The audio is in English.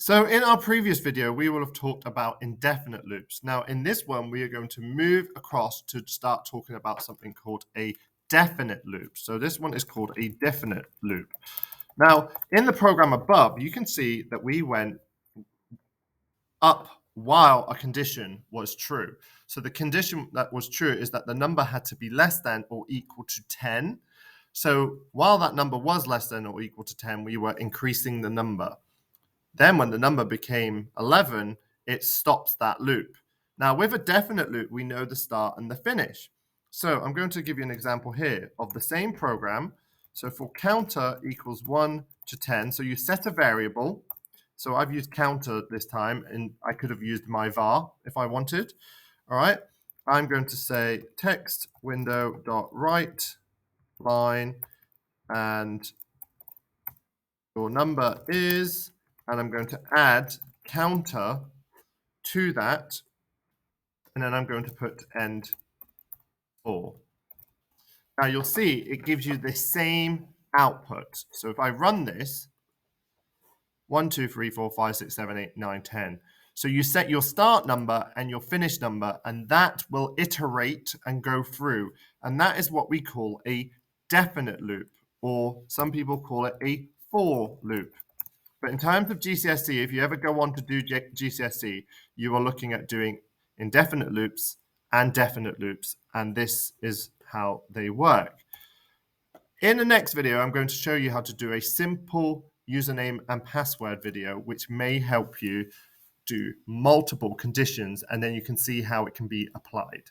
So in our previous video, we will have talked about indefinite loops. Now in this one, we are going to move across to start talking about something called a definite loop. So this one is called a definite loop. Now in the program above, you can see that we went up while a condition was true. So the condition that was true is that the number had to be less than or equal to 10. So while that number was less than or equal to 10, we were increasing the number. Then when the number became 11, it stops that loop. Now with a definite loop, we know the start and the finish. So I'm going to give you an example here of the same program. So for counter equals 1 to 10, so you set a variable. So I've used counter this time, and I could have used my var if I wanted. All right, I'm going to say text window dot write line, and your number is, and I'm going to add counter to that, and then I'm going to put end 4. Now you'll see it gives you the same output. So if I run this, 1, 2, 3, 4, 5, 6, 7, 8, 9, 10. So you set your start number and your finish number, and that will iterate and go through. And that is what we call a definite loop, or some people call it a for loop. But in terms of GCSE, if you ever go on to do GCSE, you are looking at doing indefinite loops and definite loops, and this is how they work. In the next video, I'm going to show you how to do a simple username and password video, which may help you do multiple conditions, and then you can see how it can be applied.